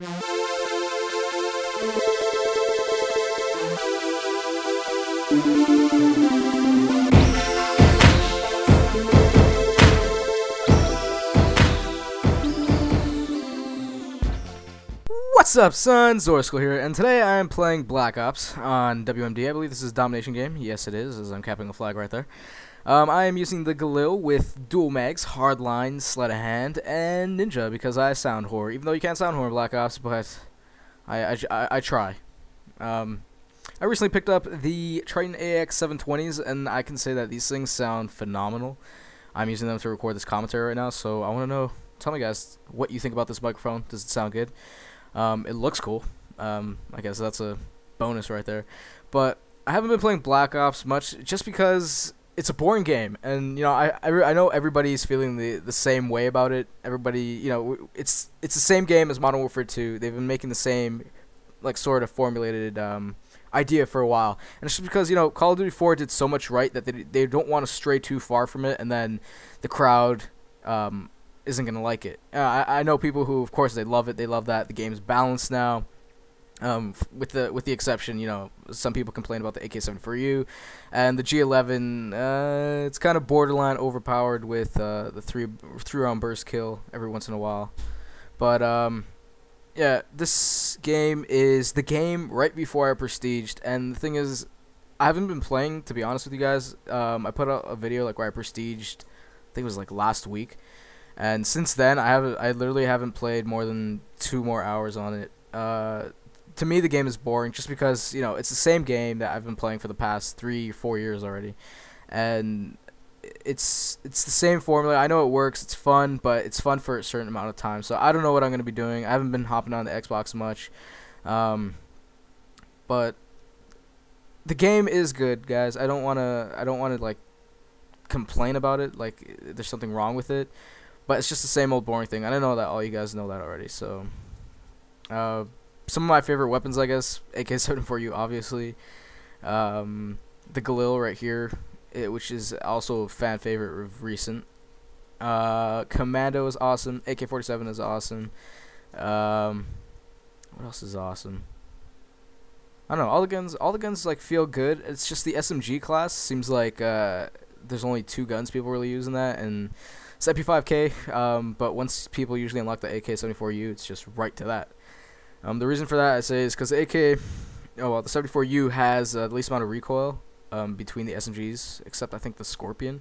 What's up, son? Zorskel here, and today I am playing Black Ops on WMD. I believe this is a domination game. Yes, it is, as I'm capping a flag right there. I am using the Galil with dual mags, hardline, sleight of hand, and ninja because I sound whore. Even though you can't sound whore in Black Ops, but I try. I recently picked up the Triton AX 720s, and I can say that these things sound phenomenal. I'm using them to record this commentary right now, so I want to know. Tell me, guys, what you think about this microphone. Does it sound good? It looks cool. I guess that's a bonus right there. But I haven't been playing Black Ops much just because it's a boring game. And, you know, I know everybody's feeling the same way about it. Everybody, you know, it's the same game as Modern Warfare 2. They've been making the same, like, sort of formulated idea for a while. And it's just because, you know, Call of Duty 4 did so much right that they don't want to stray too far from it. And then the crowd isn't gonna like it. I know people who, of course, they love it. They love that the game's balanced now. With the exception, you know, some people complain about the AK-74U and the G11. It's kind of borderline overpowered with the three round burst kill every once in a while. But yeah, this game is the game right before I prestiged, and the thing is, I haven't been playing, to be honest with you guys. I put out a video like where I prestiged. I think it was like last week. And since then, I literally haven't played more than 2 more hours on it. To me, the game is boring just because, you know, it's the same game that I've been playing for the past 3 or 4 years already, and it's the same formula. I know it works. It's fun, but it's fun for a certain amount of time. So I don't know what I'm gonna be doing. I haven't been hopping on the Xbox much, but the game is good, guys. I don't wanna like complain about it like there's something wrong with it. But it's just the same old boring thing. I know that all you guys know that already. So, some of my favorite weapons, I guess, AK-74U, obviously. The Galil right here, which is also a fan favorite of recent. Commando is awesome. AK-47 is awesome. What else is awesome? I don't know. All the guns like feel good. It's just the SMG class seems like there's only 2 guns people really using that, and it's MP5K, but once people usually unlock the AK-74U, it's just right to that. The reason for that, I say, is because the the 74U has the least amount of recoil between the SMGs, except I think the Scorpion.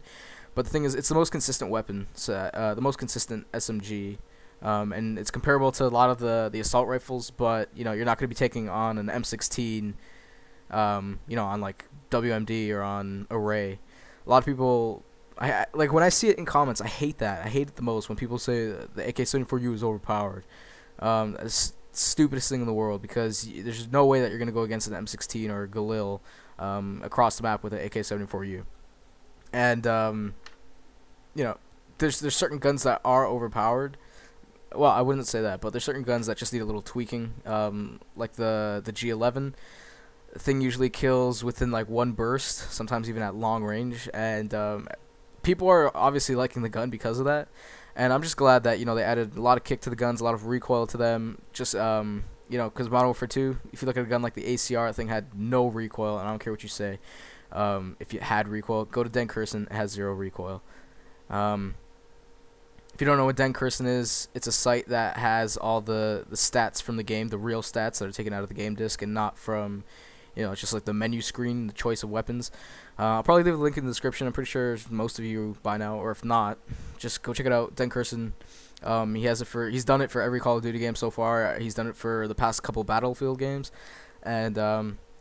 But the thing is, it's the most consistent weapon, so, the most consistent SMG, and it's comparable to a lot of the assault rifles, but, you know, you're not going to be taking on an M16, you know, on, like, WMD or on Array. A lot of people... like when I see it in comments, I hate that. I hate it the most when people say the AK-74U is overpowered. It's the stupidest thing in the world, because there's no way that you're gonna go against an M16 or a Galil across the map with an AK-74U. And you know, there's certain guns that are overpowered. Well, I wouldn't say that, but there's certain guns that just need a little tweaking. Like the G11. Thing usually kills within like 1 burst, sometimes even at long range, and people are obviously liking the gun because of that, and I'm just glad that, you know, they added a lot of kick to the guns, a lot of recoil to them. Just you know, because Modern Warfare 2, if you look at a gun like the ACR, that thing had no recoil, and I don't care what you say. If it had recoil, go to Den Kirson, it has 0 recoil. If you don't know what Den Kirson is, it's a site that has all the stats from the game, the real stats that are taken out of the game disc, and not from, you know, it's just like the menu screen, the choice of weapons. I'll probably leave a link in the description. I'm pretty sure most of you by now, or if not, just go check it out. Den Kirson, he's done it for every Call of Duty game so far. He's done it for the past couple Battlefield games, and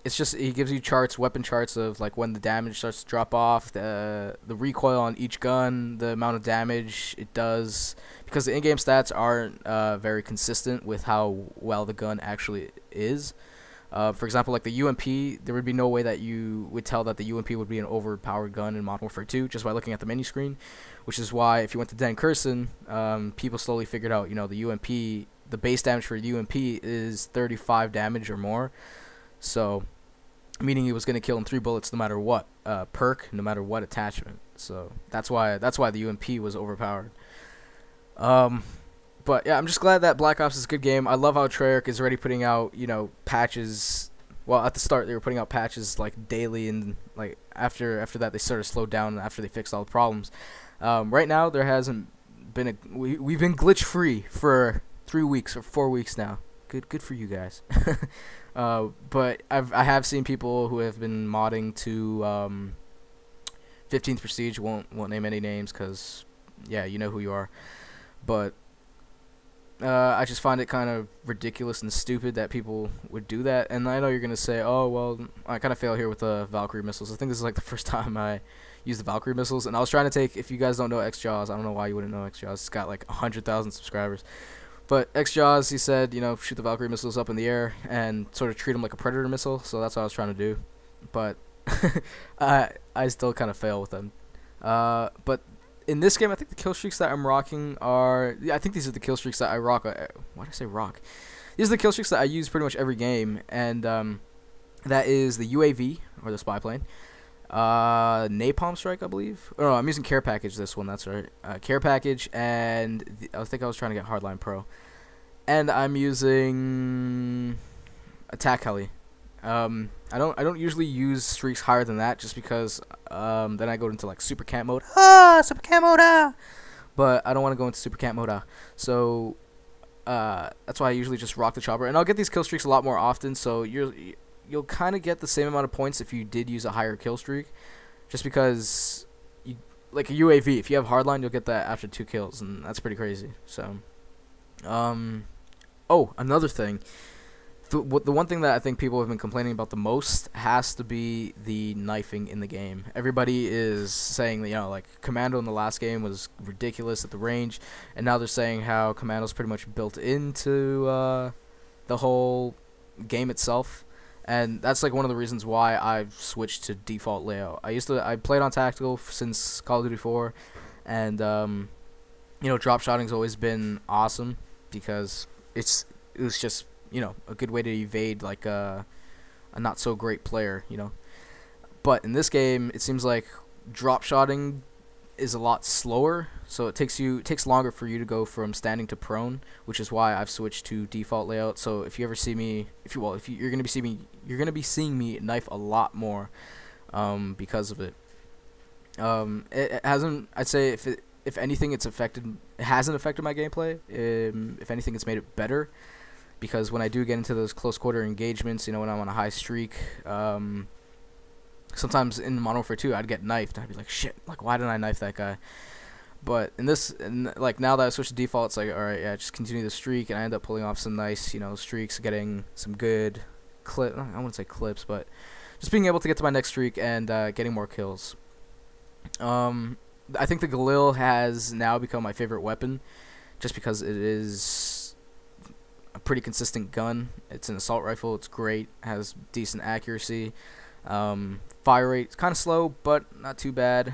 it's just, he gives you charts, weapon charts of like when the damage starts to drop off, the recoil on each gun, the amount of damage it does, because the in-game stats aren't very consistent with how well the gun actually is. For example, like the UMP, there would be no way that you would tell that the UMP would be an overpowered gun in Modern Warfare 2 just by looking at the menu screen, which is why if you went to Den Kirson, people slowly figured out, you know, the UMP, the base damage for UMP is 35 damage or more, so meaning he was going to kill in 3 bullets no matter what perk, no matter what attachment. So that's why the UMP was overpowered. But yeah, I'm just glad that Black Ops is a good game. I love how Treyarch is already putting out, patches. Well, at the start they were putting out patches like daily, and like after that they sort of slowed down after they fixed all the problems. Right now there hasn't been we've been glitch free for 3 weeks or 4 weeks now. Good for you guys. But I have seen people who have been modding to 15th Prestige. Won't name any names because yeah, you know who you are. But I just find it kind of ridiculous and stupid that people would do that. And I know you're gonna say, oh well, I kind of fail here with the Valkyrie missiles. I think this is like the first time I used the Valkyrie missiles, and I was trying to take. If you guys don't know XJaws, I don't know why you wouldn't know XJaws. It's got like 100,000 subscribers. But XJaws, he said, shoot the Valkyrie missiles up in the air and sort of treat them like a Predator missile. So that's what I was trying to do. But I still kind of fail with them. But in this game, I think the kill streaks that I'm rocking are... I think these are the kill streaks that I rock. Why did I say rock? These are the kill streaks that I use pretty much every game. And that is the UAV, or the spy plane. Napalm Strike, I believe. Oh, no, I'm using Care Package this one, that's right. Care Package, and I think I was trying to get Hardline Pro. And I'm using Attack Heli. I don't usually use streaks higher than that, just because then I go into like Super Camp mode. Super Camp mode. But I don't want to go into Super Camp mode. So that's why I usually just rock the chopper, and I'll get these kill streaks a lot more often. So you'll kind of get the same amount of points if you did use a higher kill streak, just because like a UAV, if you have hardline, you'll get that after 2 kills, and that's pretty crazy. So oh, another thing. The one thing that I think people have been complaining about the most has to be the knifing in the game. Everybody is saying that, like, Commando in the last game was ridiculous at the range, and now they're saying how Commando's pretty much built into the whole game itself. And that's like one of the reasons why I've switched to default layout. I played on tactical since Call of Duty 4, and drop shotting's always been awesome because it was just a good way to evade like a not so great player, But in this game, it seems like drop shotting is a lot slower, so it takes longer for you to go from standing to prone, which is why I've switched to default layout. So if you ever see me, you're gonna be seeing me knife a lot more, because of it. It hasn't. I'd say if anything, it hasn't affected my gameplay. If anything, it's made it better, because when I do get into those close quarter engagements, when I'm on a high streak, sometimes in Modern Warfare 2, I'd get knifed. I'd be like, shit, like, why didn't I knife that guy? But like, now that I switched to default, it's like, alright, yeah, just continue the streak, and I end up pulling off some nice, streaks, getting some good I wouldn't say clips, but just being able to get to my next streak and getting more kills. I think the Galil has now become my favorite weapon, just because it is a pretty consistent gun. It's an assault rifle, it's great, has decent accuracy. Fire rate is kind of slow, but not too bad.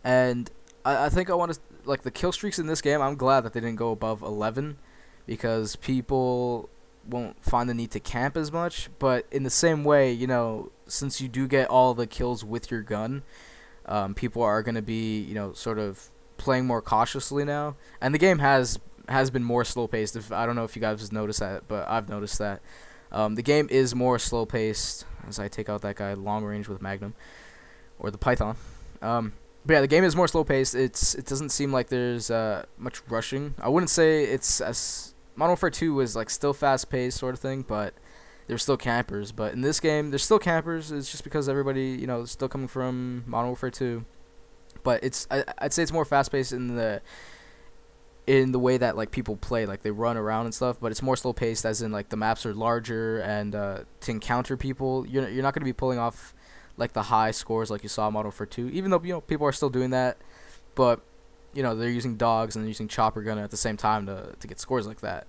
And I think I want to, like, the kill streaks in this game, I'm glad that they didn't go above 11, because people won't find the need to camp as much. But in the same way, since you do get all the kills with your gun, people are going to be, sort of playing more cautiously now. And the game has been more slow-paced. I don't know if you guys have noticed that, but I've noticed that. The game is more slow-paced as I take out that guy long range with Magnum, or the Python. But yeah, the game is more slow-paced. It doesn't seem like there's much rushing. I wouldn't say it's as... Modern Warfare 2 was like still fast-paced sort of thing, but there's still campers. But in this game, there's still campers. It's just because everybody, is still coming from Modern Warfare 2. But I'd say it's more fast-paced in the way that, like, people play, like, they run around and stuff, but it's more slow-paced, as in, like, the maps are larger, and to encounter people, you're not going to be pulling off, like, the high scores like you saw in Modern Warfare 2, even though, people are still doing that, but, they're using dogs and they're using chopper gunner at the same time to get scores like that.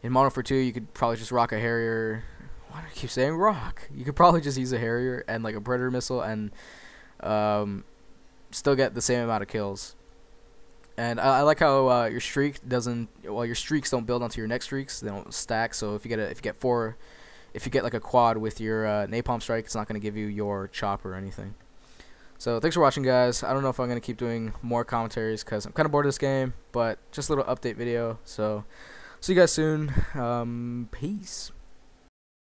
In Modern Warfare 2, you could probably just rock a Harrier. Why do I keep saying rock? You could probably just use a Harrier and, like, a Predator missile and still get the same amount of kills. And I like how your streaks don't build onto your next streaks. They don't stack. So if you get like a quad with your napalm strike, it's not going to give you your chopper or anything. So thanks for watching, guys. I don't know if I'm going to keep doing more commentaries because I'm kind of bored of this game, but just a little update video. So see you guys soon. Peace.